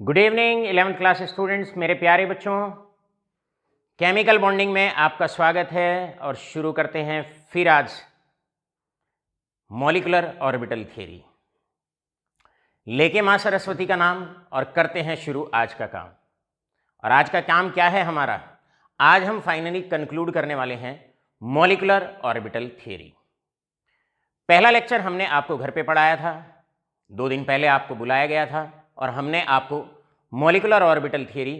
Good evening 11th class students, मेरे प्यारे बच्चों। केमिकल बॉन्डिंग में आपका स्वागत है और शुरू करते हैं फिर आज मॉलिक्यूलर ऑर्बिटल थ्योरी। लेके मां सरस्वती का नाम और करते हैं शुरू आज का काम। और आज का काम क्या है हमारा? आज हम फाइनली कंक्लूड करने वाले हैं मॉलिक्यूलर ऑर्बिटल थ्योरी। पहला लेक्चर हमने आपको घर पे पढ़ाया था, 2 दिन पहले आपको बुलाया गया था और हमने आपको मॉलिक्यूलर ऑर्बिटल थ्योरी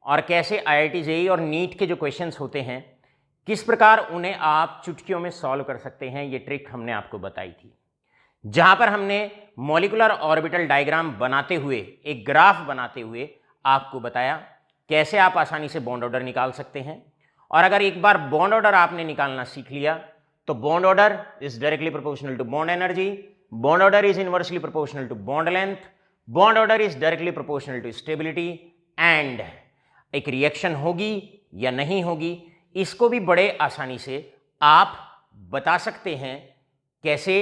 और कैसे आईआईटी जेईई और नीट के जो क्वेश्चंस होते हैं किस प्रकार उन्हें आप चुटकियों में सॉल्व कर सकते हैं, ये ट्रिक हमने आपको बताई थी। जहां पर हमने मॉलिक्यूलर ऑर्बिटल डायग्राम बनाते हुए, एक ग्राफ बनाते हुए आपको बताया कैसे आप आसानी से बॉन्ड ऑर्डर निकाल सकते हैं। और अगर एक बार बॉन्ड ऑर्डर आपने निकालना सीख लिया तो bond order is directly proportional to bond energy, bond order is inversely proportional to bond length, bond order is directly proportional to stability and एक रिएक्शन होगी या नहीं होगी, इसको भी बड़े आसानी से आप बता सकते हैं। कैसे?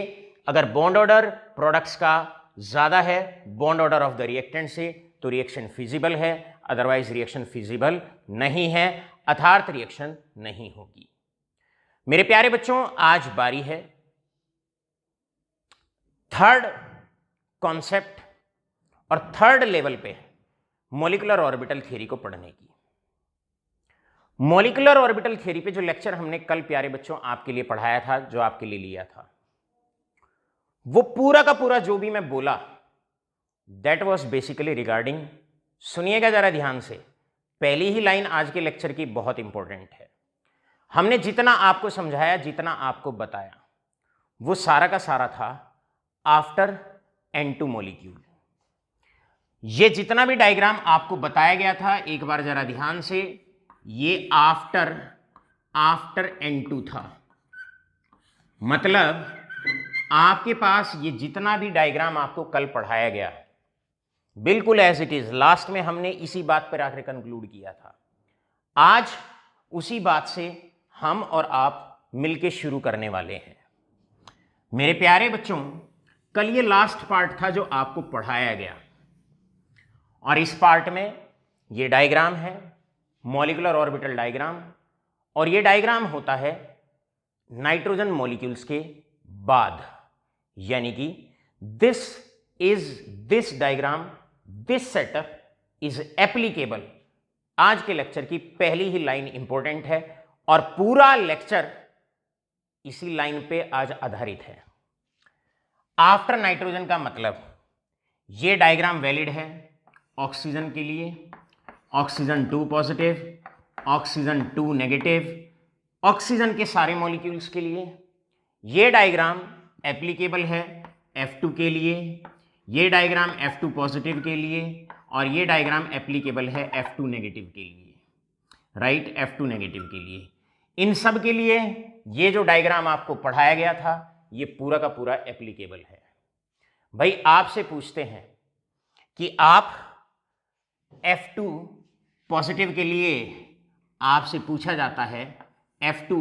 अगर बॉन्ड ऑर्डर प्रोडक्ट्स का ज़्यादा है bond order of the reactant से तो रिएक्शन फिजिबल है, अदरवाइज रिएक्शन फिजिबल नहीं है, अर्थात रिएक्शन नहीं होगी। मेरे प्यारे बच्चों, आज बारी है थर्ड कॉन्सेप्ट और थर्ड लेवल पे मॉलिक्यूलर ऑर्बिटल थ्योरी को पढ़ने की। मॉलिक्यूलर ऑर्बिटल थ्योरी पे जो लेक्चर हमने कल प्यारे बच्चों आपके लिए पढ़ाया था, जो आपके लिए लिया था, वो पूरा का पूरा जो भी मैं बोला दैट वाज बेसिकली रिगार्डिंग, सुनिएगा जरा ध्यान से, पहली ही लाइन आज के लेक्चर की बहुत इंपॉर्टेंट है। हमने जितना आपको समझाया, जितना आपको बताया, वो सारा का सारा था आफ्टर N2 मॉलिक्यूल। ये जितना भी डायग्राम आपको बताया गया था, एक बार जरा ध्यान से, ये आफ्टर N2 था। मतलब आपके पास ये जितना भी डायग्राम आपको कल पढ़ाया गया बिल्कुल एज इट इज, लास्ट में हमने इसी बात पर आकर कंक्लूड किया था। आज उसी बात से हम और आप मिलके शुरू करने वाले हैं। मेरे प्यारे बच्चों, कल ये लास्ट पार्ट था जो आपको पढ़ाया गया और इस पार्ट में ये डायग्राम है मॉलिक्यूलर ऑर्बिटल डायग्राम, और ये डायग्राम होता है नाइट्रोजन मॉलिक्यूल्स के बाद, यानी कि this diagram, this setup is applicable. आज के लेक्चर की पहली ही लाइन इंपॉर्टेंट है और पूरा लेक्चर इसी लाइन पे आज आधारित है। आफ्टर नाइट्रोजन का मतलब ये डायग्राम वैलिड है ऑक्सीजन के लिए, oxygen 2 positive, oxygen 2 negative, oxygen के सारे मॉलिक्यूल्स के लिए। ये डायग्राम एप्लीकेबल है F2 के लिए, ये डायग्राम F2 पॉजिटिव के लिए, और ये डायग्राम एप्लीकेबल है F2 नेगेटिव के लिए, राइट, F2 नेगेटिव के लिए। इन सब के लिए ये जो डायग्राम आपको पढ़ाया गया था ये पूरा का पूरा एप्लीकेबल है। भाई आपसे पूछते हैं कि आप F2 पॉजिटिव के लिए, आपसे पूछा जाता है F2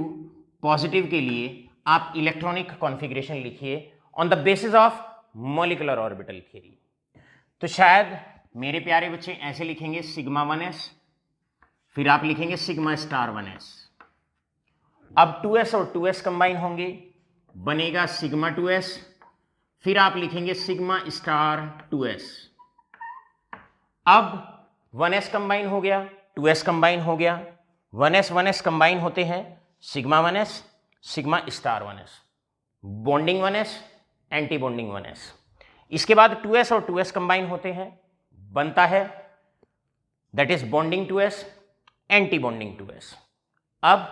पॉजिटिव के लिए आप इलेक्ट्रॉनिक कॉन्फ़िगरेशन लिखिए on the basis of molecular orbital theory. तो शायद मेरे प्यारे बच्चे ऐसे लिखेंगे सिग्मा 1s, फिर आप लिखेंगे सिग्मा स्टार 1s। अब 2s और 2s कंबाइन होंगे, बनेगा सिग्मा 2s, फिर आप लिखेंगे सिग्मा स्टार 2s। अब 1s कंबाइन हो गया, 2s कंबाइन हो गया, 1s कंबाइन होते हैं sigma 1s, sigma star 1s, bonding 1s, anti bonding 1s। इसके बाद 2s और 2s कंबाइन होते हैं, बनता है that is bonding 2s, anti bonding 2s। अब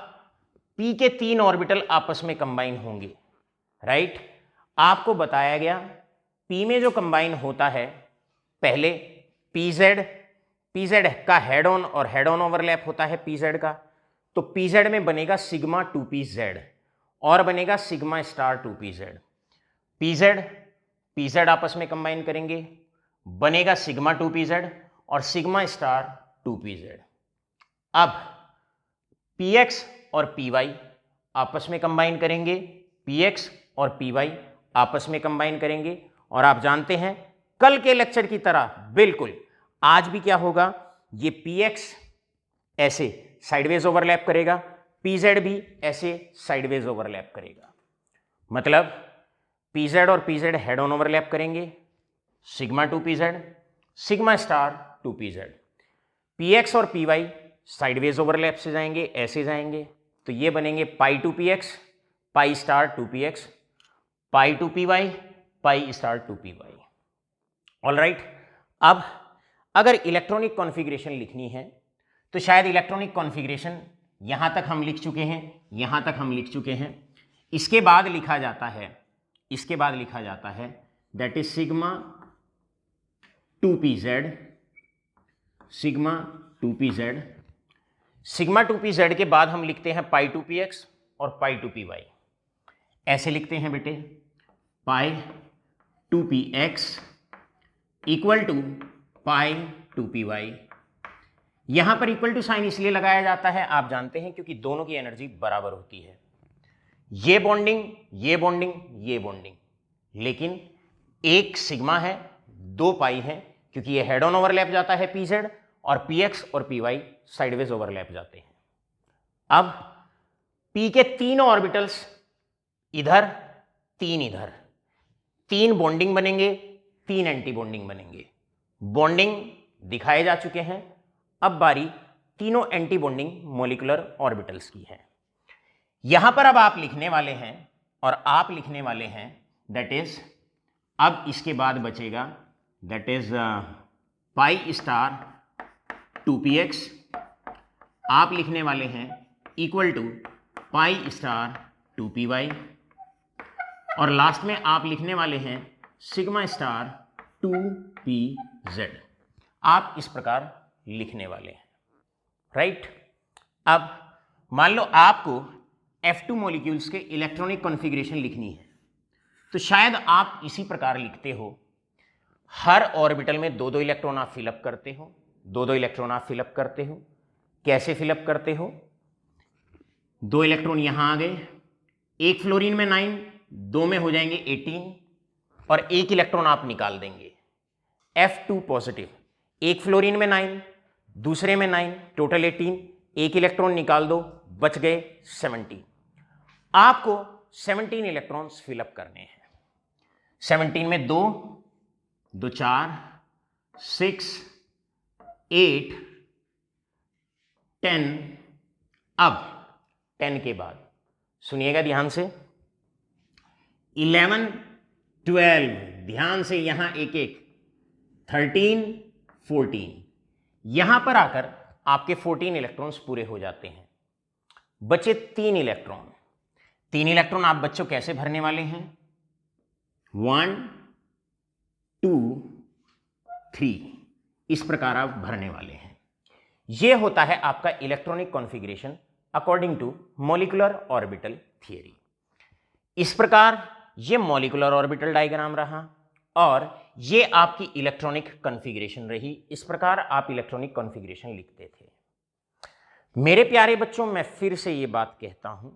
p के 3 ऑर्बिटल आपस में कंबाइन होंगे, राइट। आपको बताया गया p में जो कंबाइन होता है, पहले pz का हेड ऑन और हेड ऑन ओवरलैप होता है pz का, तो pz में बनेगा सिग्मा 2pz और बनेगा सिग्मा स्टार 2pz। pz आपस में कंबाइन करेंगे, बनेगा सिग्मा 2pz और सिग्मा स्टार 2pz। अब px और py आपस में कंबाइन करेंगे, px और py आपस में कंबाइन करेंगे, और आप जानते हैं कल के लेक्चर की तरह बिल्कुल आज भी क्या होगा, ये px ऐसे साइडवेज ओवरलैप करेगा, pz भी ऐसे साइडवेज ओवरलैप करेगा। मतलब pz और pz हेड ऑन ओवरलैप करेंगे, sigma two pz, sigma star two pz। px और py साइडवेज ओवरलैप से जाएंगे, ऐसे जाएंगे, तो ये बनेंगे pi two px, pi star two px, pi two py, pi star two py। Alright, अब अगर इलेक्ट्रॉनिक कॉन्फ़िगरेशन लिखनी है तो शायद इलेक्ट्रॉनिक कॉन्फ़िगरेशन यहां तक हम लिख चुके हैं, यहां तक हम लिख चुके हैं। इसके बाद लिखा जाता है that is sigma two pz, sigma two pz। Sigma two pz के बाद हम लिखते हैं पाई टू px और पाई टू py। ऐसे लिखते हैं बेटे, pi two px equal to pi two py। यहां पर इक्वल टू साइन इसलिए लगाया जाता है, आप जानते हैं, क्योंकि दोनों की एनर्जी बराबर होती है। ये बॉन्डिंग, ये बॉन्डिंग, ये बॉन्डिंग, लेकिन एक सिग्मा है, दो पाई है, क्योंकि ये हेड ऑन ओवरलैप जाता है pz और px और py साइडवेज ओवरलैप जाते हैं। अब p के तीनों ऑर्बिटल्स इधर, तीन इधर, तीन बॉन्डिंग बनेंगे, तीन एंटी बॉन्डिंग बनेंगे। बॉन्डिंग दिखाए जा चुके हैं, अब बारी तीनों एंटी बॉन्डिंग मॉलिक्यूलर ऑर्बिटल्स की है। यहां पर अब आप लिखने वाले हैं, और आप लिखने वाले हैं दैट इज, अब इसके बाद बचेगा that is pi star two px, आप लिखने वाले हैं equal to pi star two py, और लास्ट में आप लिखने वाले हैं सिग्मा स्टार टू pz। आप इस प्रकार लिखने वाले हैं, राइट। अब मान लो आपको F2 मॉलिक्यूल्स के इलेक्ट्रॉनिक कॉन्फ़िगरेशन लिखनी है, तो शायद आप इसी प्रकार लिखते हो, हर ऑर्बिटल में दो दो इलेक्ट्रॉन आप फिलअप करते हो, दो दो इलेक्ट्रॉन आप फिलअप करते हो। कैसे फिलअप करते हो, दो इलेक्ट्रॉन यहां आ गए, एक फ्लोरीन में 9, दो में हो जाएंगे 18, और एक इलेक्ट्रॉन आप निकाल देंगे F2 पॉजिटिव। एक फ्लोरीन में 9, दूसरे में 9, टोटल 18, एक इलेक्ट्रॉन निकाल दो, बच गए 17। आपको 17 इलेक्ट्रॉन्स फिलअप करने हैं। 17 में 2, 2 4, 6, 8, 10। अब 10 के बाद सुनिएगा ध्यान से, 11, 12, ध्यान से, यहां एक एक, 13, 14, यहां पर आकर आपके 14 इलेक्ट्रॉन्स पूरे हो जाते हैं। बचे 3 इलेक्ट्रॉन। 3 इलेक्ट्रॉन आप बच्चों कैसे भरने वाले हैं, 1, 2, 3, इस प्रकार आप भरने वाले हैं। यह होता है आपका electronic configuration according to molecular orbital theory. इस प्रकार यह मॉलिक्यूलर ऑर्बिटल डायग्राम रहा और ये आपकी इलेक्ट्रॉनिक कॉन्फ़िगरेशन रही। इस प्रकार आप इलेक्ट्रॉनिक कॉन्फ़िगरेशन लिखते थे। मेरे प्यारे बच्चों, मैं फिर से ये बात कहता हूं,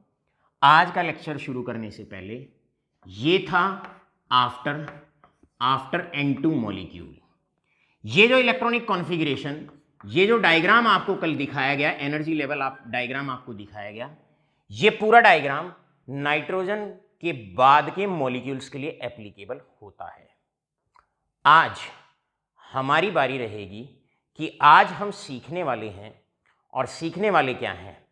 आज का लेक्चर शुरू करने से पहले ये था आफ्टर N2 मॉलिक्यूल। ये जो इलेक्ट्रॉनिक कॉन्फ़िगरेशन, ये जो डायग्राम आपको कल दिखाया गया, एनर्जी लेवल आप डायग्राम आपको दिखाया गया, ये पूरा डायग्राम नाइट्रोजन के बाद के मॉलिक्यूल्स के लिए एप्लीकेबल होता है। आज हमारी बारी रहेगी कि आज हम सीखने वाले हैं, और सीखने वाले क्या हैं,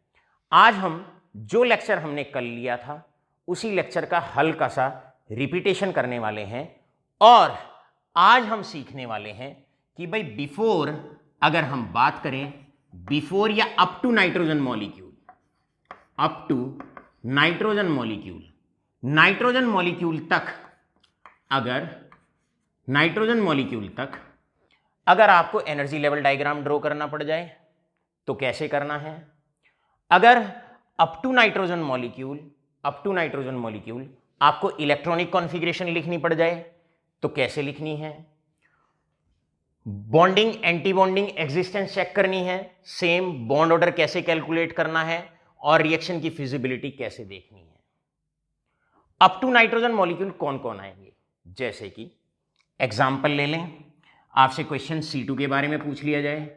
आज हम जो लेक्चर हमने कल लिया था उसी लेक्चर का हल्का सा रिपीटेशन करने वाले हैं। और आज हम सीखने वाले हैं कि भाई बिफोर, अगर हम बात करें बिफोर या up to nitrogen molecule, up to nitrogen molecule, nitrogen molecule तक, अगर नाइट्रोजन मॉलिक्यूल तक अगर आपको एनर्जी लेवल डायग्राम ड्रॉ करना पड़ जाए तो कैसे करना है। अगर अप टू नाइट्रोजन मॉलिक्यूल आपको इलेक्ट्रॉनिक कॉन्फ़िगरेशन लिखनी पड़ जाए तो कैसे लिखनी है। Bonding, anti bonding, existence check करनी है, सेम बॉन्ड ऑर्डर कैसे कैलकुलेट करना है और रिएक्शन की फिजिबिलिटी कैसे देखनी है। अप टू नाइट्रोजन मॉलिक्यूल कौन कौन आएंगे, जैसे कि एग्जाम्पल ले लें, आपसे क्वेश्चन C2 के बारे में पूछ लिया जाए,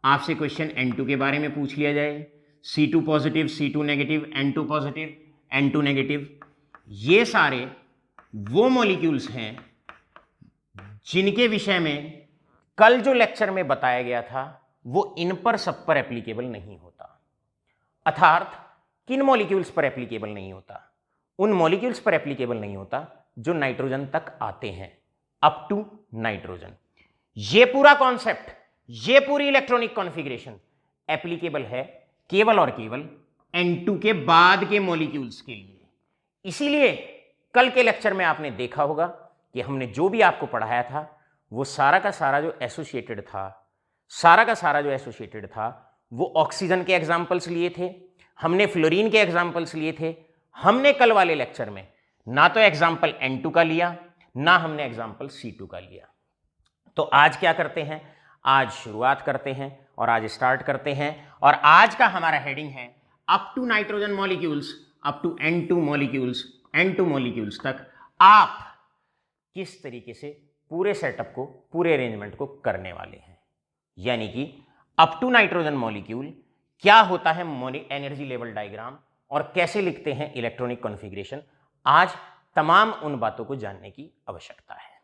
आपसे क्वेश्चन N2 के बारे में पूछ लिया जाए, C2 positive, C2 negative, N2 positive, N2 negative, ये सारे वो मॉलिक्यूल्स हैं जिनके विषय में कल जो लेक्चर में बताया गया था वो इन पर सब पर एप्लीकेबल नहीं होता। अर्थात किन मॉलिक्यूल्स पर एप्लीकेबल नहीं होता? उन मॉलिक्यूल्स पर एप्लीकेबल नहीं होता जो नाइट्रोजन तक आते हैं, अप टू नाइट्रोजन। ये पूरा कॉन्सेप्ट, ये पूरी इलेक्ट्रॉनिक कॉन्फ़िगरेशन एप्लीकेबल है केवल और केवल N2 के बाद के मॉलिक्यूल्स के लिए। इसीलिए कल के लेक्चर में आपने देखा होगा कि हमने जो भी आपको पढ़ाया था वो सारा का सारा जो एसोसिएटेड था, वो ऑक्सीजन के एग्जाम्पल्स लिए थे, हमने फ्लोरीन के एग्जाम्पल्स लिए थे। हमने कल वाले लेक्चर में ना तो एग्जाम्पल N2 का लिया, ना हमने एग्जाम्पल C2 का लिया। तो आज क्या करते हैं? आज शुरुआत करते हैं और आज स्टार्ट करते हैं। और आज का हमारा हेडिंग है up to nitrogen molecules, up to N2 molecules तक आप किस तरीके से पूरे सेटअप को, पूरे अरेंजमेंट को करने वाले हैं। यानी कि अप टू नाइट्रोजन मॉलिक्यूल क्या होता है, एनर्जी लेवल डायग्राम, और कैसे लिखते हैं इलेक्ट्रॉनिक कॉन्फ़िगरेशन। आज तमाम उन बातों को जानने की आवश्यकता है।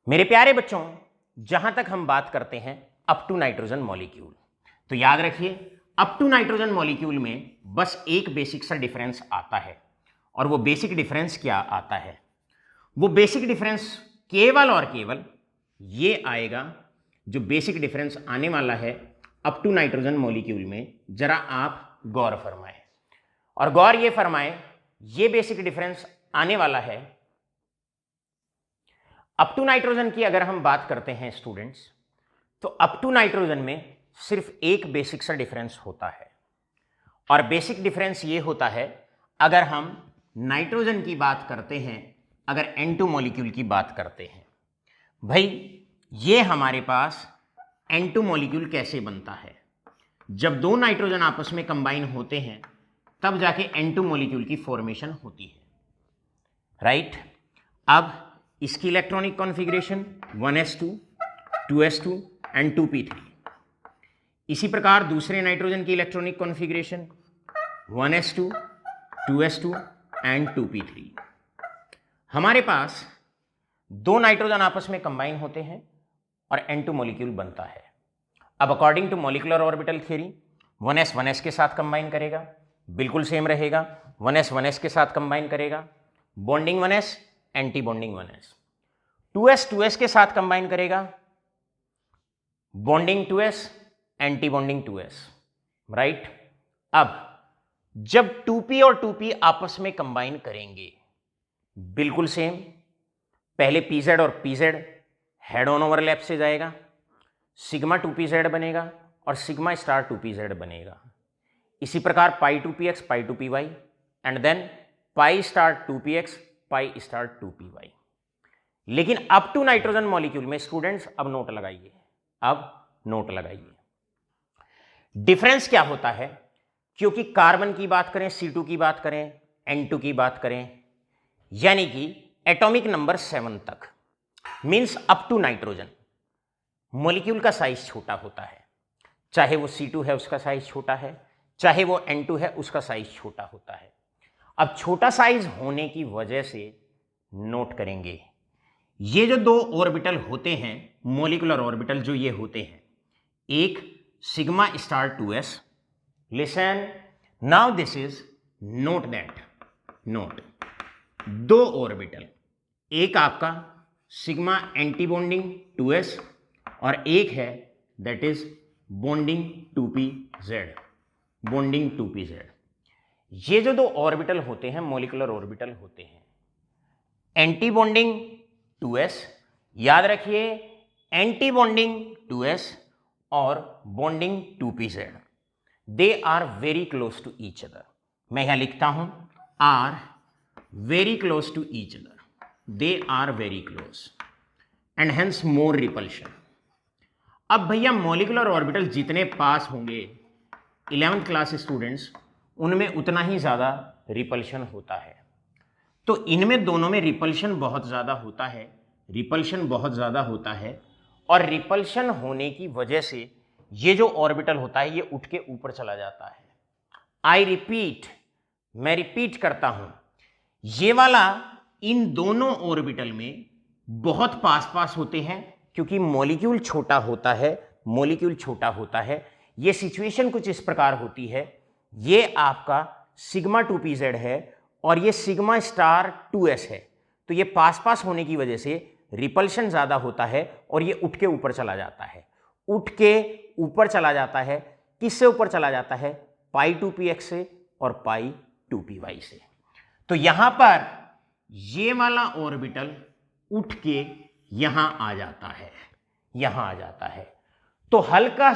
मेरे प्यारे बच्चों, जहां तक हम बात करते हैं अप टू नाइट्रोजन मॉलिक्यूल, तो याद रखिए अप टू नाइट्रोजन मॉलिक्यूल में बस एक बेसिक सा डिफरेंस आता है। और वो बेसिक डिफरेंस क्या आता है? वो बेसिक डिफरेंस केवल और केवल ये आएगा, जो बेसिक डिफरेंस आने वाला है अप टू नाइट्रोजन मॉलिक्यूल में, जरा आप गौर फरमाएं। और गौर ये फरमाएं, ये बेसिक डिफरेंस आने वाला है अप टू नाइट्रोजन की। अगर हम बात करते हैं स्टूडेंट्स, तो अप टू नाइट्रोजन में सिर्फ एक बेसिक सा डिफरेंस होता है। और बेसिक डिफरेंस ये होता है, अगर हम नाइट्रोजन की बात करते हैं, अगर N2 मॉलिक्यूल की बात करते हैं, भाई ये हमारे पास N2 मॉलिक्यूल कैसे बनता है? जब दो नाइट्रोजन आपस में कंबाइन होते हैं तब जाके N2 मॉलिक्यूल की फॉर्मेशन होती है, राइट? अब इसकी electronic configuration 1s2, 2s2 and 2p3। इसी प्रकार दूसरे नाइट्रोजन की electronic configuration 1s2, 2s2 and 2p3। हमारे पास दो नाइट्रोजन आपस में कंबाइन होते हैं और N2 मॉलिक्यूल बनता है। अब according to molecular orbital theory 1s 1s के साथ कंबाइन करेगा, बिल्कुल सेम रहेगा। 1s 1s के साथ कंबाइन करेगा, bonding 1s, anti bonding 1s। 2s 2s के साथ कंबाइन करेगा, bonding 2s, anti bonding 2s, right? अब जब 2p और 2p आपस में कंबाइन करेंगे, बिल्कुल सेम, पहले pz और pz हेड ऑन ओवरलैप से जाएगा, सिग्मा 2pz बनेगा और सिग्मा स्टार 2pz बनेगा। इसी प्रकार pi 2px, pi 2py and then pi star 2px, pi star 2py। लेकिन अप टू नाइट्रोजन मॉलिक्यूल में स्टूडेंट्स अब नोट लगाइए, अब नोट लगाइए, डिफरेंस क्या होता है? क्योंकि कार्बन की बात करें, C2 की बात करें, N2 की बात करें, यानी कि एटॉमिक नंबर 7 तक, means up to nitrogen molecule का साइज छोटा होता है। चाहे वो C2 है उसका साइज छोटा है, चाहे वो N2 है उसका साइज छोटा होता है। अब छोटा साइज होने की वजह से नोट करेंगे, ये जो दो ऑर्बिटल होते हैं, मॉलिक्यूलर ऑर्बिटल जो ये होते हैं, एक sigma star 2s, listen now this is note that, note दो ऑर्बिटल, एक आपका सिग्मा एंटी बॉन्डिंग 2s और एक है that is bonding 2pz, bonding 2pz। ये जो दो ऑर्बिटल होते हैं, मॉलिक्यूलर ऑर्बिटल होते हैं, एंटी बॉन्डिंग 2s, याद रखिए एंटी बॉन्डिंग 2s और bonding 2pz, they are very close to each other. मैं यहां लिखता हूं are very close to each other, they are very close and hence more repulsion. अब भैया मॉलिक्यूलर ऑर्बिटल जितने पास होंगे 11th क्लास स्टूडेंट्स, उनमें उतना ही ज़्यादा रिपल्शन होता है। तो इनमें दोनों में रिपल्शन बहुत ज़्यादा होता है, रिपल्शन बहुत ज़्यादा होता है। और रिपल्शन होने की वजह से ये जो ऑर्बिटल होता है ये उठ के ऊपर चला जाता है। आई रिपीट, मैं रिपीट करता हूं, ये वाला इन दोनों ऑर्बिटल में बहुत पास पास होते हैं क्योंकि मॉलिक्यूल छोटा होता है, मॉलिक्यूल छोटा होता है। ये सिचुएशन कुछ इस प्रकार होती है, ये आपका सिग्मा 2pz है और ये सिग्मा स्टार 2s है, तो ये पास पास होने की वजह से रिपल्शन ज्यादा होता है और ये उठ के ऊपर चला जाता है। उठ के ऊपर चला जाता है, किससे ऊपर चला जाता है? पाई 2px से और पाई 2py से। तो यहां पर ये वाला ऑर्बिटल उठ के यहां आ जाता है, यहां आ जाता है। तो हल्का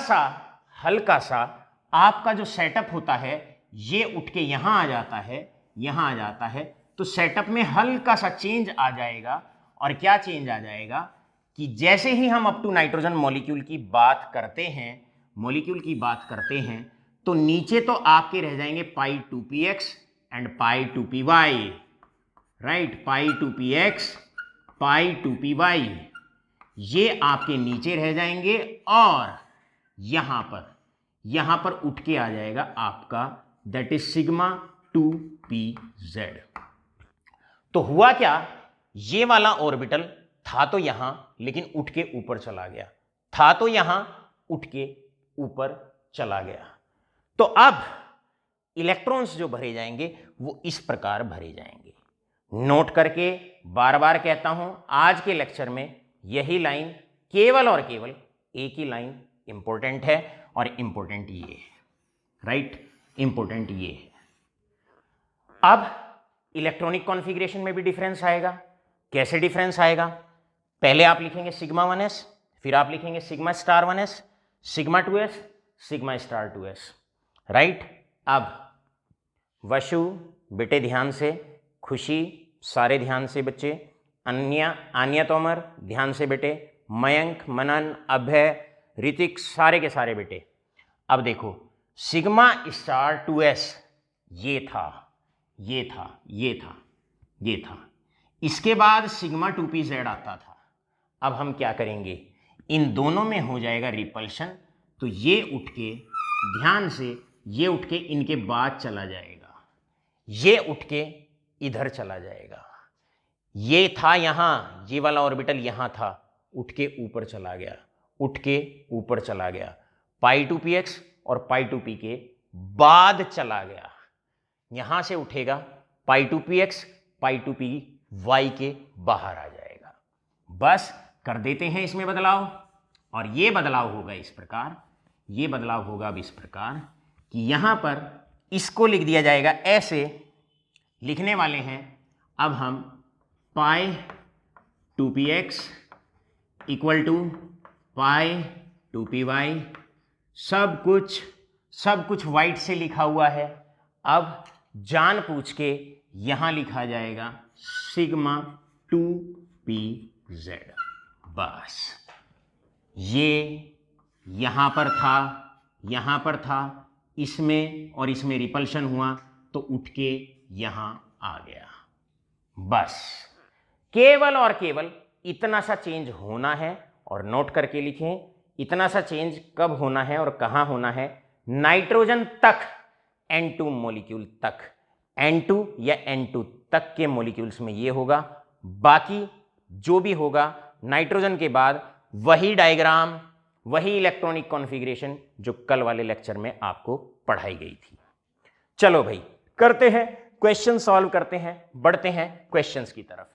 सा आपका जो सेटअप होता है ये उठ के यहां आ जाता है, यहां आ जाता है। तो सेटअप में हल्का सा चेंज आ जाएगा। और क्या चेंज आ जाएगा कि जैसे ही हम अप टू नाइट्रोजन मॉलिक्यूल की बात करते हैं, मॉलिक्यूल की बात करते हैं, तो नीचे तो आपके रह जाएंगे पाई 2px and pi 2py, right, pi 2px pi 2py, ये आपके नीचे रह जाएंगे और यहां पर उठ के आ जाएगा आपका दैट इज सिग्मा 2pz। तो हुआ क्या, ये वाला ऑर्बिटल था तो यहां, लेकिन उठ के ऊपर चला गया, था तो यहां, उठ के ऊपर चला गया। तो अब इलेक्ट्रॉन्स जो भरे जाएंगे वो इस प्रकार भरे जाएंगे। नोट करके बार बार कहता हूं, आज के लेक्चर में यही लाइन, केवल और केवल एक ही लाइन इंपॉर्टेंट है और इंपॉर्टेंट ये है, राइट, इंपॉर्टेंट ये है। अब इलेक्ट्रॉनिक कॉन्फ़िगरेशन में भी डिफरेंस आएगा। कैसे डिफरेंस आएगा? पहले आप लिखेंगे सिग्मा 1s, फिर आप लिखेंगे sigma star 1s, sigma 2s, sigma star 2s, right. अब वशु बेटे ध्यान से, खुशी सारे ध्यान से बच्चे, आन्या तोमर ध्यान से बेटे, मयंक, मनन, अभय, ऋतिक सारे के सारे बेटे। अब देखो सिग्मा स्टार 2s ये था, ये था, ये था, ये था। इसके बाद सिग्मा 2pz आता था। अब हम क्या करेंगे, इन दोनों में हो जाएगा रिपल्शन, तो ये उठ के, ध्यान से, ये उठ के इनके बाद चला जाएगा, ये उठ के इधर चला जाएगा। ये था यहां, ये वाला ऑर्बिटल यहां था, उठ के ऊपर चला गया, उठ के ऊपर चला गया, पाई 2px और पाई 2p के बाद चला गया। यहां से उठेगा पाई 2px पाई 2py के बाहर आ जाएगा। बस कर देते हैं इसमें बदलाव, और ये बदलाव होगा इस प्रकार, ये बदलाव होगा अब इस प्रकार कि यहां पर इसको लिख दिया जाएगा ऐसे, लिखने वाले हैं अब हम पाई 2px equal to pi 2py, सब कुछ वाइट से लिखा हुआ है। अब जान पूछ के यहां लिखा जाएगा सिग्मा 2pz। बस ये यहां पर था, यहां पर था, इसमें और इसमें रिपल्शन हुआ तो उठ के यहां आ गया। बस केवल और केवल इतना सा चेंज होना है, और नोट करके लिखें इतना सा चेंज कब होना है और कहां होना है? नाइट्रोजन तक, N2 मॉलिक्यूल तक, N2 या N2 तक के मॉलिक्यूल्स में ये होगा। बाकी जो भी होगा नाइट्रोजन के बाद वही डायग्राम, वही इलेक्ट्रॉनिक कॉन्फ़िगरेशन जो कल वाले लेक्चर में आपको पढ़ाई गई थी। चलो भाई करते हैं क्वेश्चन, सॉल्व करते हैं, बढ़ते हैं क्वेश्चंस की तरफ।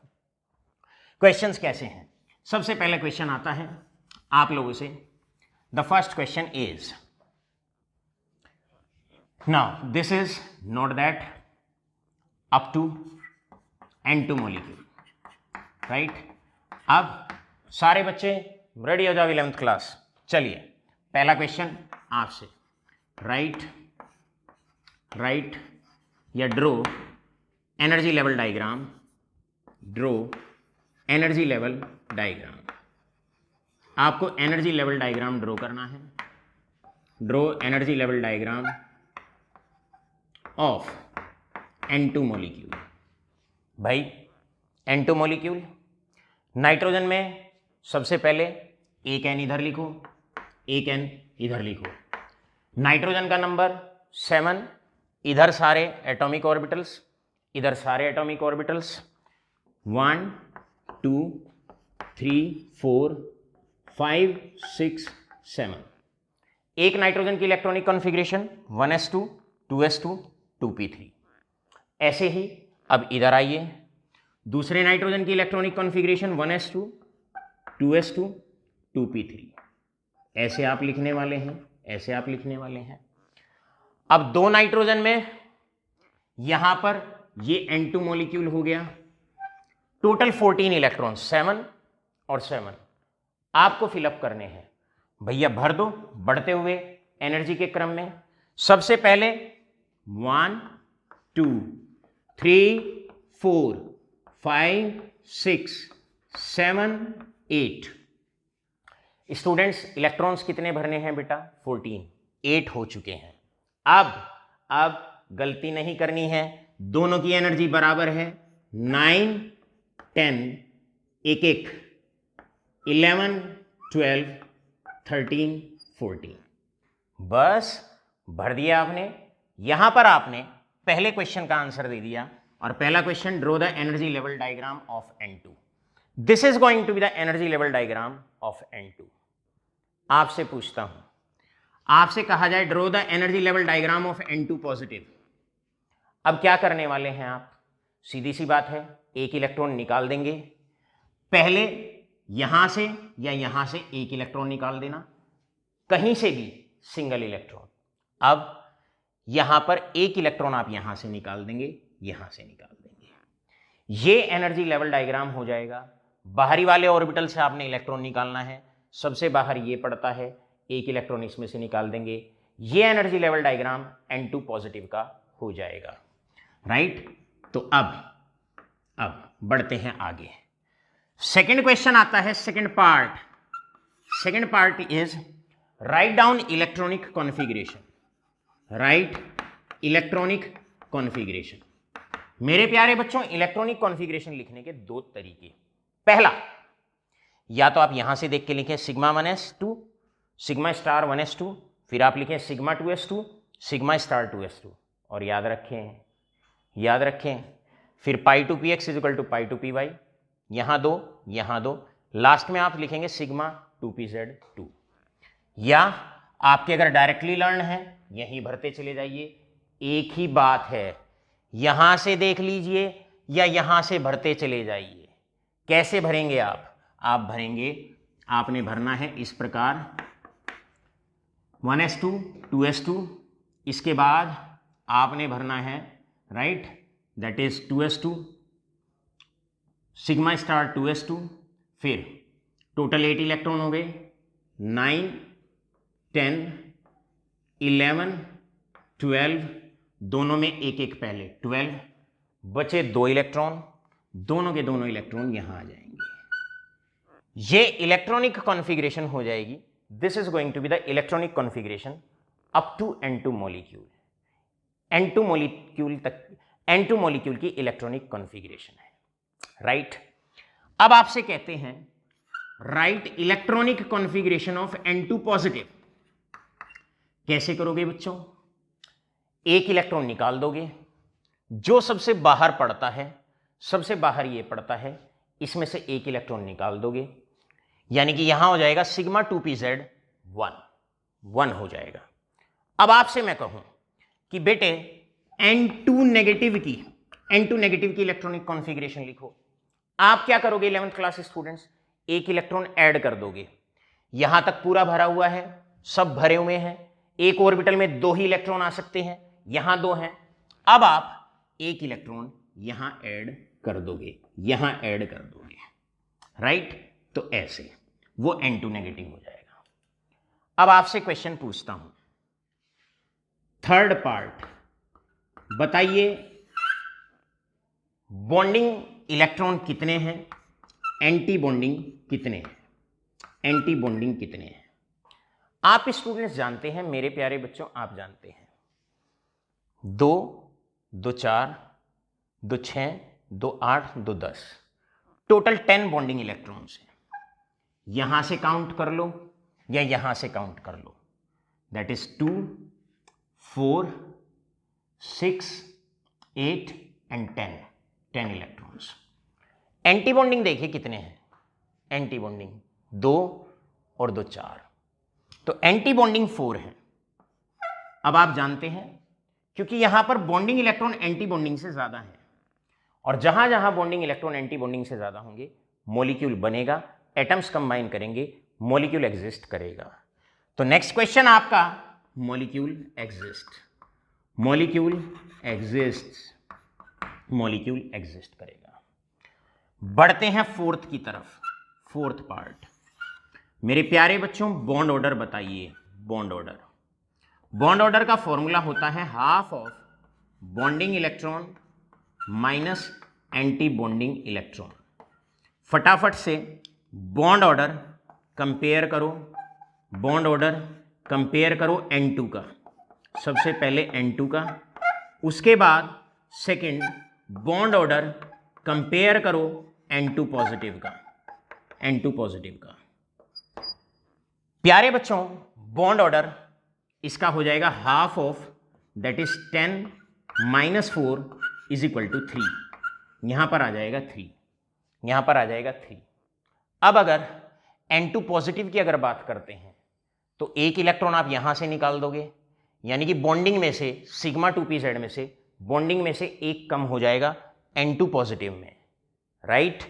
क्वेश्चंस कैसे हैं? सबसे पहला क्वेश्चन आता है आप लोगों से। The first question is, now this is note that up to N2 molecule, right. अब सारे बच्चे रेडी हो जाओ 11th क्लास। चलिए पहला क्वेश्चन आपसे, राइट या draw energy level diagram, draw energy level diagram. आपको एनर्जी लेवल डायग्राम ड्रॉ करना है। Draw energy level diagram of N2 molecule. भाई N2 मॉलिक्यूल, नाइट्रोजन में सबसे पहले एक एन इधर लिखो, एक एन इधर लिखो। नाइट्रोजन का नंबर 7, इधर सारे एटॉमिक ऑर्बिटल्स, इधर सारे एटॉमिक ऑर्बिटल्स 1 2 3 4 5 6 7। एक नाइट्रोजन की electronic configuration 1s2 2s2 2p3। ऐसे ही अब इधर आइए, दूसरे नाइट्रोजन की electronic configuration 1s2 2s2 2p3। ऐसे आप लिखने वाले हैं, ऐसे आप लिखने वाले हैं। अब दो नाइट्रोजन में यहां पर ये N2 मॉलिक्यूल हो गया, टोटल 14 इलेक्ट्रॉन, 7 और 7 आपको फिलअप करने हैं। भैया भर दो बढ़ते हुए एनर्जी के क्रम में। सबसे पहले 1 2 3 4 5 6 7 8। स्टूडेंट्स इलेक्ट्रॉन्स कितने भरने हैं बेटा? 14, 8 हो चुके हैं। अब गलती नहीं करनी है, दोनों की एनर्जी बराबर है। 9 10 एक एक 11 12 13 14। बस भर दिया आपने। यहां पर आपने पहले क्वेश्चन का आंसर दे दिया, और पहला question, draw the energy level diagram of N2। This is going to be the energy level diagram of N2। आपसे पूछता हूं, आपसे कहा जाए draw the energy level diagram of N2 positive. अब क्या करने वाले हैं आप? सीधी सी बात है, एक इलेक्ट्रॉन निकाल देंगे। पहले यहां से या यहां से एक इलेक्ट्रॉन निकाल देना, कहीं से भी सिंगल इलेक्ट्रॉन। अब यहां पर एक इलेक्ट्रॉन आप यहां से निकाल देंगे, यहां से निकाल देंगे, ये एनर्जी लेवल डायग्राम हो जाएगा। बाहरी वाले ऑर्बिटल से आपने इलेक्ट्रॉन निकालना है, सबसे बाहर ये पड़ता है, एक इलेक्ट्रॉन इसमें से निकाल देंगे, ये energy level diagram N2 positive का हो जाएगा। राइट? तो अब बढ़ते हैं आगे। सेकंड क्वेश्चन आता है, second part is write down electronic configuration. Right electronic configuration. मेरे प्यारे बच्चों, इलेक्ट्रॉनिक कॉन्फ़िगरेशन लिखने के दो तरीके। पहला, या तो आप यहां से देख के लिखें sigma 1s2 sigma star 1s2, फिर आप लिखें sigma 2s2 sigma star 2s2, और याद रखें फिर pi two P X equal to pi two P Y, यहां दो, लास्ट में आप लिखेंगे सिग्मा 2pz2। या आपके अगर डायरेक्टली लर्न है, यहीं भरते चले जाइए, एक ही बात है, यहां से देख लीजिए या यहां से भरते चले जाइए। कैसे भरेंगे आप भरेंगे, आपने भरना है इस प्रकार 1s2 2s2, इसके बाद आपने भरना है right, that is 2s2 sigma star 2s2, फिर टोटल 8 इलेक्ट्रॉन हो गए, 9 10 11 12, दोनों में एक एक, पहले 12, बचे 2 इलेक्ट्रॉन, दोनों के दोनों इलेक्ट्रॉन यहां आ जाएंगे। ये इलेक्ट्रॉनिक कॉन्फ़िगरेशन हो जाएगी। This is going to be the electronic configuration up to N2 molecule. N2 molecule की इलेक्ट्रॉनिक कॉन्फ़िगरेशन है। राइट? अब आपसे कहते हैं write electronic configuration of N2 positive. कैसे करोगे बच्चों? एक इलेक्ट्रॉन निकाल दोगे, जो सबसे बाहर पड़ता है, सबसे बाहर ये पड़ता है, इसमें से एक इलेक्ट्रॉन निकाल दोगे, यानी कि यहां हो जाएगा सिग्मा 2pz1 1 हो जाएगा। अब आपसे मैं कहूं कि बेटे N2 नेगेटिव की इलेक्ट्रॉनिक कॉन्फ़िगरेशन लिखो। आप क्या करोगे 11th क्लास स्टूडेंट्स? एक इलेक्ट्रॉन ऐड कर दोगे। यहां तक पूरा भरा हुआ है, सब भरे हुए हैं, एक ऑर्बिटल में 2 ही इलेक्ट्रॉन आ सकते हैं, यहां 2 हैं। अब आप एक इलेक्ट्रॉन यहां ऐड कर दोगे, राइट? तो ऐसे वो N2 नेगेटिव हो जाएगा। अब आपसे क्वेश्चन पूछता हूं, थर्ड पार्ट, बताइए बॉन्डिंग इलेक्ट्रॉन कितने हैं, एंटी बॉन्डिंग कितने हैं? आप स्टूडेंट्स जानते हैं, मेरे प्यारे बच्चों, आप जानते हैं 2 2 4 2 6 2 8 2 10, टोटल 10 बॉन्डिंग इलेक्ट्रॉन्स हैं। यहां से काउंट कर लो या यहां से काउंट कर लो, that is 2, 4, 6, 8 and 10 electrons. Anti bonding देखिए कितने हैं, एंटी बॉन्डिंग 2 और 2 4, तो एंटी बॉन्डिंग 4 है। अब आप जानते हैं क्योंकि यहां पर बॉन्डिंग इलेक्ट्रॉन एंटी बॉन्डिंग से ज्यादा है, और जहां जहां बॉन्डिंग इलेक्ट्रॉन एंटी बॉन्डिंग से ज्यादा होंगे मॉलिक्यूल बनेगा, एटम्स कंबाइन करेंगे, मॉलिक्यूल एग्जिस्ट करेगा। तो नेक्स्ट क्वेश्चन आपका molecule exist, molecule exist, molecule exist करेगा। बढ़ते हैं फोर्थ की तरफ, फोर्थ पार्ट। मेरे प्यारे बच्चों बॉन्ड ऑर्डर बताइए, बॉन्ड ऑर्डर। बॉन्ड ऑर्डर का फॉर्मूला होता है half of bonding electron minus anti bonding electron. फटाफट से बॉन्ड ऑर्डर कंपेयर करो, बॉन्ड ऑर्डर कंपेयर करो N2 का, सबसे पहले N2 का, उसके बाद सेकंड बॉन्ड ऑर्डर कंपेयर करो N2 पॉजिटिव का, N2 पॉजिटिव का। प्यारे बच्चों बॉन्ड ऑर्डर इसका हो जाएगा हाफ ऑफ दैट इज 10 - 4 = 3, यहां पर आ जाएगा 3, यहां पर आ जाएगा 3। अब अगर N2 पॉजिटिव की अगर बात करते हैं तो एक इलेक्ट्रॉन आप यहां से निकाल दोगे, यानी कि बॉन्डिंग में से सिग्मा 2pz में से बॉन्डिंग में से एक कम हो जाएगा N2 पॉजिटिव में, राइट।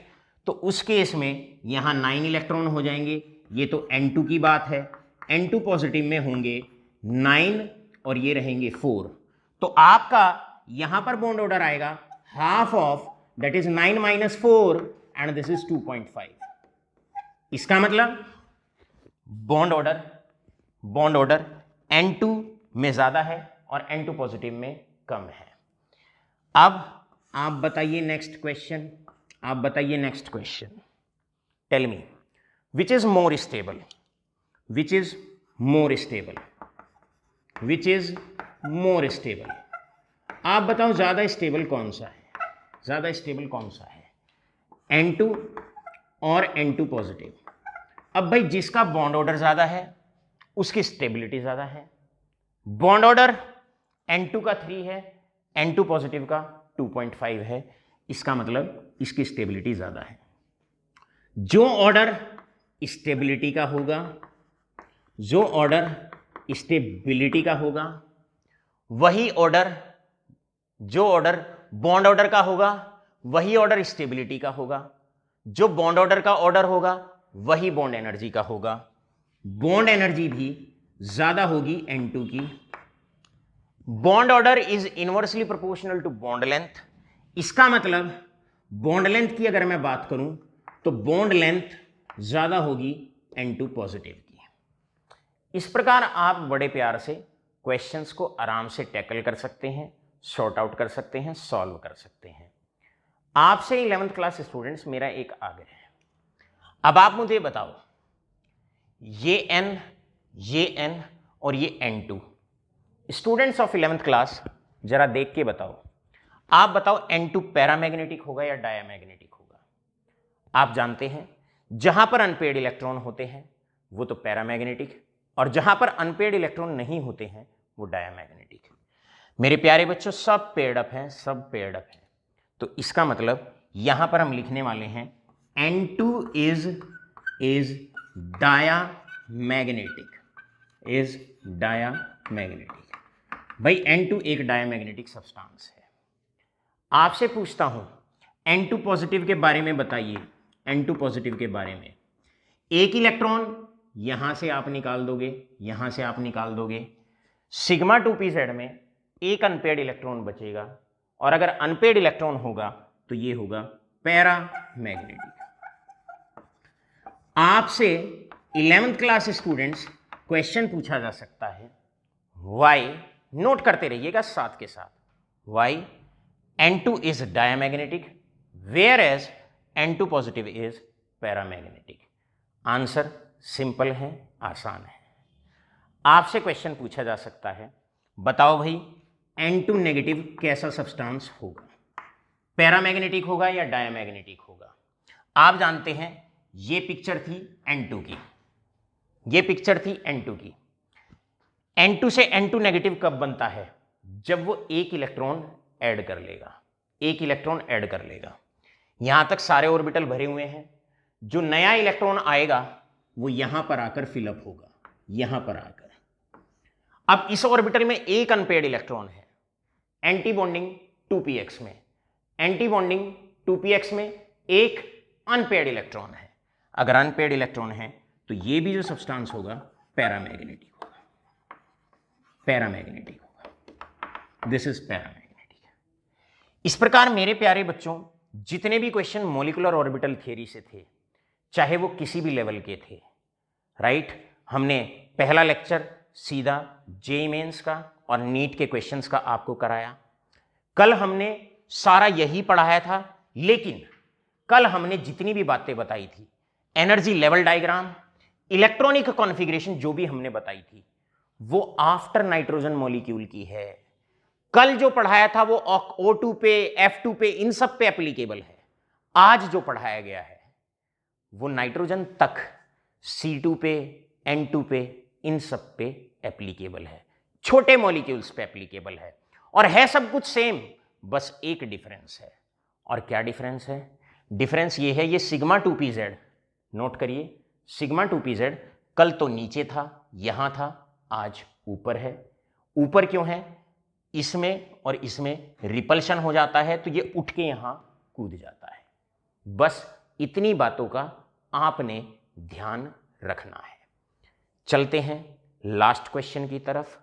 तो उस केस में यहां 9 इलेक्ट्रॉन हो जाएंगे, ये तो N2 की बात है। N2 पॉजिटिव में होंगे 9 और ये रहेंगे 4, तो आपका यहां पर बॉन्ड ऑर्डर आएगा half of that is 9 - 4 and this is 2.5। इसका मतलब बॉन्ड ऑर्डर N2 में ज्यादा है और N2 पॉजिटिव में कम है। अब आप बताइए नेक्स्ट क्वेश्चन, आप बताइए next question. Tell me which is more stable, which is more stable, which is more stable. आप बताओ ज्यादा स्टेबल कौन सा है, ज्यादा स्टेबल कौन सा है, N2 और N2 पॉजिटिव। अब भाई जिसका बॉन्ड ऑर्डर ज्यादा है उसकी स्टेबिलिटी ज्यादा है। बॉन्ड ऑर्डर N2 का 3 है, N2 पॉजिटिव का 2.5 है, इसका मतलब इसकी स्टेबिलिटी ज्यादा है। जो ऑर्डर स्टेबिलिटी का होगा, जो ऑर्डर स्टेबिलिटी का होगा, वही ऑर्डर, जो ऑर्डर बॉन्ड ऑर्डर का होगा वही ऑर्डर स्टेबिलिटी का होगा, जो बॉन्ड ऑर्डर का ऑर्डर होगा वही बॉन्ड एनर्जी का होगा। बॉन्ड एनर्जी भी ज्यादा होगी N2 की। Bond order is inversely proportional to bond length. इसका मतलब बॉन्ड लेंथ की अगर मैं बात करूं तो बॉन्ड लेंथ ज्यादा होगी N2 पॉजिटिव की। इस प्रकार आप बड़े प्यार से क्वेश्चंस को आराम से टैकल कर सकते हैं, सॉर्ट आउट कर सकते हैं, सॉल्व कर सकते हैं। आपसे 11th क्लास स्टूडेंट्स मेरा एक आग्रह है, अब आप मुझे बताओ ये N और ये N2, students of 11th class जरा देख के बताओ, आप बताओ N2 पैरामैग्नेटिक होगा या डायामैग्नेटिक होगा। आप जानते हैं जहां पर अनपेयर्ड इलेक्ट्रॉन होते हैं वो तो पैरामैग्नेटिक, और जहां पर अनपेयर्ड इलेक्ट्रॉन नहीं होते हैं वो डायामैग्नेटिक। मेरे प्यारे बच्चों सब पेयर्ड अप हैं, सब पेयर्ड अप हैं, तो इसका मतलब यहां पर हम लिखने वाले हैं N2 is diamagnetic, is diamagnetic. भाई N2 एक डायामैग्नेटिक सब्सटेंस है। आपसे पूछता हूं N2 पॉजिटिव के बारे में बताइए, N2 पॉजिटिव के बारे में। एक इलेक्ट्रॉन यहां से आप निकाल दोगे, यहां से आप निकाल दोगे, सिग्मा 2pz में एक अनपेयर्ड इलेक्ट्रॉन बचेगा, और अगर अनपेयर्ड इलेक्ट्रॉन होगा तो ये होगा पैरामैग्नेटिक। आपसे 11th क्लास स्टूडेंट्स क्वेश्चन पूछा जा सकता है, वाई, नोट करते रहिएगा साथ के साथ, why N2 is diamagnetic whereas N2 positive is paramagnetic. Answer simple है, आसान है। आपसे क्वेश्चन पूछा जा सकता है, बताओ भाई N2 नेगेटिव कैसा सब्सटेंस होगा, पैरामैग्नेटिक होगा या डायामैग्नेटिक होगा। आप जानते हैं ये पिक्चर थी N2 की, ये पिक्चर थी N2 की। N2 से N2 नेगेटिव कब बनता है? जब वो एक इलेक्ट्रॉन ऐड कर लेगा, एक इलेक्ट्रॉन ऐड कर लेगा। यहां तक सारे ऑर्बिटल भरे हुए हैं, जो नया इलेक्ट्रॉन आएगा वो यहां पर आकर फिलअप होगा, यहां पर आकर। अब इस ऑर्बिटल में एक अनपेयर्ड इलेक्ट्रॉन है, एंटी बॉन्डिंग 2px में, एंटी बॉन्डिंग 2px में एक अनपेयर्ड इलेक्ट्रॉन है। अगर अनपेयर्ड इलेक्ट्रॉन है तो ये भी जो सब्सटेंस होगा पैरामैग्नेटिक होगा, पैरामैग्नेटिक होगा, दिस इज पैरामैग्नेटिक। इस प्रकार मेरे प्यारे बच्चों, जितने भी क्वेश्चन मॉलिक्यूलर ऑर्बिटल थ्योरी से थे, चाहे वो किसी भी लेवल के थे, राइट, हमने पहला लेक्चर सीधा जेईई मेंस का और नीट के क्वेश्चंस का आपको कराया। कल हमने सारा यही पढ़ाया था, लेकिन कल हमने जितनी भी बातें बताई थी, energy level diagram, electronic configuration जो भी हमने बताई थी, वो आफ्टर नाइट्रोजन मॉलिक्यूल की है। कल जो पढ़ाया था वो O2 पे, F2 पे, इन सब पे एप्लीकेबल है। आज जो पढ़ाया गया है वो नाइट्रोजन तक, C2 पे, N2 पे, इन सब पे एप्लीकेबल है, छोटे मॉलिक्यूल्स पे एप्लीकेबल है, और है सब कुछ सेम, बस एक डिफरेंस है। और क्या डिफरेंस है? डिफरेंस ये है, ये सिग्मा 2pz, नोट करिए, सिग्मा 2pz कल तो नीचे था, यहां था, आज ऊपर है। ऊपर क्यों है? इसमें और इसमें रिपल्शन हो जाता है, तो ये उठ के यहां कूद जाता है। बस इतनी बातों का आपने ध्यान रखना है। चलते हैं लास्ट क्वेश्चन की तरफ,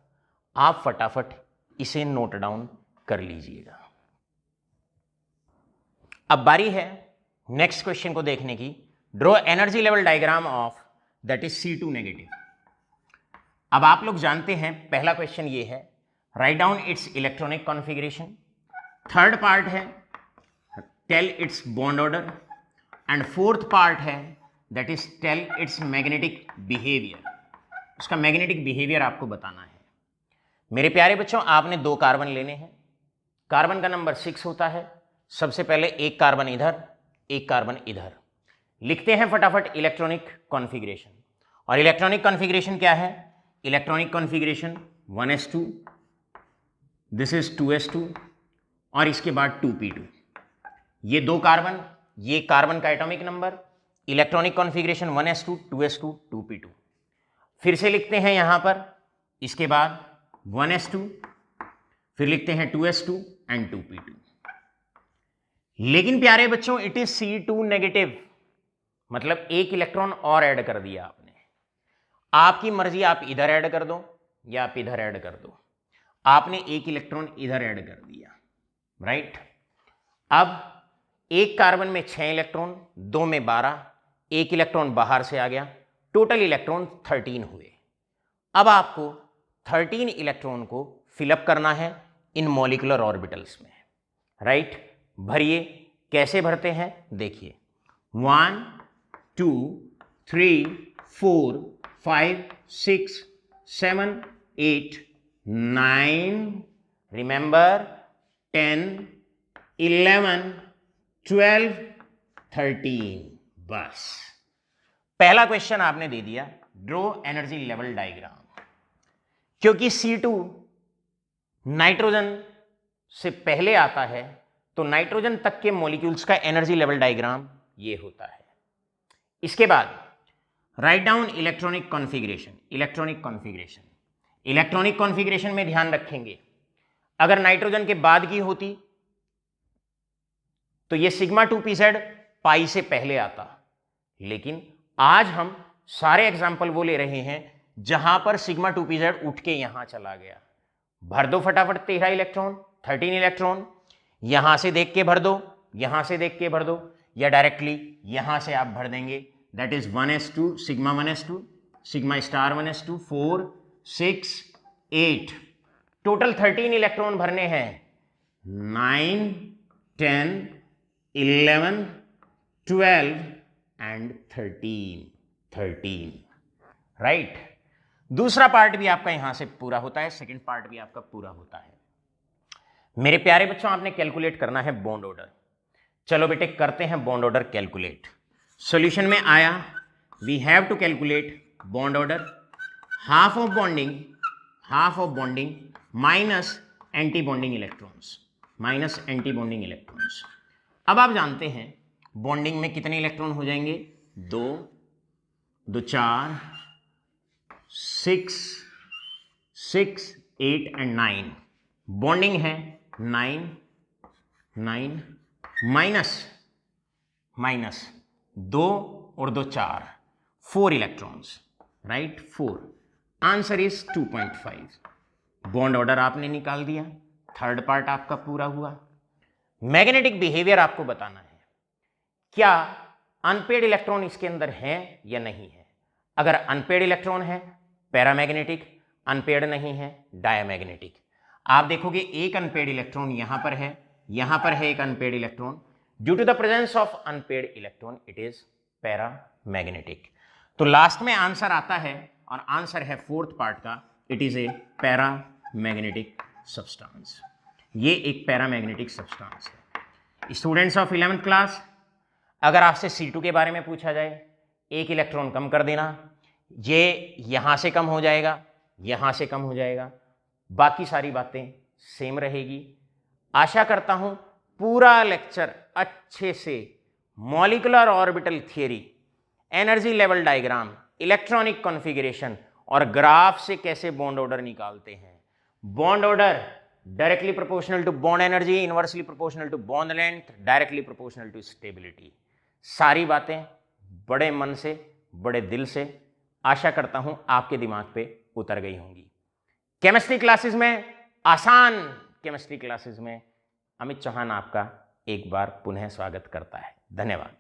आप फटाफट इसे नोट डाउन कर लीजिएगा। अब बारी है नेक्स्ट क्वेश्चन को देखने की। Draw energy level diagram of that is C2 negative. अब आप लोग जानते हैं पहला क्वेश्चन ये है, right down its electronic configuration. Third part है tell its bond order, and fourth part है that is tell its magnetic behaviour. उसका मैग्नेटिक बिहेवियर आपको बताना है। मेरे प्यारे बच्चों, आपने 2 कार्बन लेने हैं, कार्बन का नंबर 6 होता है। सबसे पहले एक कार्बन इधर, एक कार्बन इधर। लिखते हैं फटाफट इलेक्ट्रॉनिक कॉन्फ़िगरेशन। और इलेक्ट्रॉनिक कॉन्फ़िगरेशन क्या है? Electronic configuration 1s2, this is 2s2, और इसके बाद 2p2। ये 2 कार्बन, ये कार्बन का atomic number, electronic configuration 1s2, 2s2, 2p2। फिर से लिखते हैं यहां पर, इसके बाद 1s2, फिर लिखते हैं 2s2 एंड 2p2। लेकिन प्यारे बच्चों, इट इज C2 नेगेटिव, मतलब एक इलेक्ट्रॉन और ऐड कर दिया आपने। आपकी मर्जी, आप इधर ऐड कर दो या आप इधर ऐड कर दो। आपने एक इलेक्ट्रॉन इधर ऐड कर दिया, राइट। अब एक कार्बन में 6 इलेक्ट्रॉन, 2 में 12, एक इलेक्ट्रॉन बाहर से आ गया, टोटल इलेक्ट्रॉन 13 हुए। अब आपको 13 इलेक्ट्रॉन को फिलअप करना है इन मॉलिक्यूलर ऑर्बिटल्स में, राइट। भरिए, कैसे भरते हैं देखिए, 1 2 3 4 5 6 7 8 9, रिमेंबर 10 11 12 13। बस पहला क्वेश्चन आपने दे दिया, ड्रॉ एनर्जी लेवल डायग्राम। क्योंकि C2 नाइट्रोजन से पहले आता है, तो नाइट्रोजन तक के मॉलिक्यूल्स का एनर्जी लेवल डायग्राम ये होता है। इसके बाद write down electronic configuration. Electronic configuration, electronic configuration में ध्यान रखेंगे, अगर नाइट्रोजन के बाद की होती तो ये सिग्मा 2pz पाई से पहले आता, लेकिन आज हम सारे एग्जाम्पल वो ले रहे हैं जहां पर सिग्मा 2pz उठ के यहां चला गया। भर दो फटाफट 13 इलेक्ट्रॉन, 13 इलेक्ट्रॉन, यहां से देख के भर दो, यहां से देख के भर दो, या डायरेक्टली यहां से आप भर देंगे। That is 1s2, sigma 1s2, sigma star 1s2, 4 6 8, total 13 electron भरने हैं। 9 10 11 12 एंड 13, राइट। दूसरा पार्ट भी आपका यहां से पूरा होता है, सेकंड पार्ट भी आपका पूरा होता है। मेरे प्यारे बच्चों, आपने कैलकुलेट करना है बॉन्ड ऑर्डर। चलो बेटे करते हैं बॉन्ड ऑर्डर कैलकुलेट। सॉल्यूशन में आया, we have to calculate bond order, half of bonding minus anti bonding electrons. अब आप जानते हैं बॉन्डिंग में कितने इलेक्ट्रॉन हो जाएंगे, 2 2 4 6 8 एंड 9। बॉन्डिंग है 9 माइनस 2 और 2 4, 4 electrons, right, 4। Answer is 2.5। Bond order आपने निकाल दिया, थर्ड पार्ट आपका पूरा हुआ। मैग्नेटिक बिहेवियर आपको बताना है, क्या अनपेड इलेक्ट्रॉन इसके अंदर है या नहीं है। अगर अनपेड इलेक्ट्रॉन है पैरामैग्नेटिक, अनपेड नहीं है डायमैग्नेटिक। आप देखोगे एक अनपेड इलेक्ट्रॉन यहां पर है एक unpaired electron, due to the presence of unpaired electron it is paramagnetic. तो लास्ट में आंसर आता है और आंसर है फोर्थ पार्ट का, it is a paramagnetic substance. ये एक पैरामैग्नेटिक सब्सटेंस है। स्टूडेंट्स ऑफ 11th क्लास, अगर आपसे C2 के बारे में पूछा जाए, एक इलेक्ट्रॉन कम कर देना, ये यहां से कम हो जाएगा, यहां से कम हो जाएगा, बाकी सारी बातें सेम रहेगी। आशा करता हूं पूरा लेक्चर अच्छे से molecular orbital theory, energy level diagram, electronic configuration और ग्राफ से कैसे बॉन्ड ऑर्डर निकालते हैं, bond order directly proportional to bond energy, inversely proportional to bond length, directly proportional to stability, सारी बातें बड़े मन से, बड़े दिल से आशा करता हूं आपके दिमाग पे उतर गई होंगी। केमिस्ट्री क्लासेस में, आसान केमिस्ट्री क्लासेस में अमित चौहान आपका एक बार पुनः स्वागत करता है। धन्यवाद।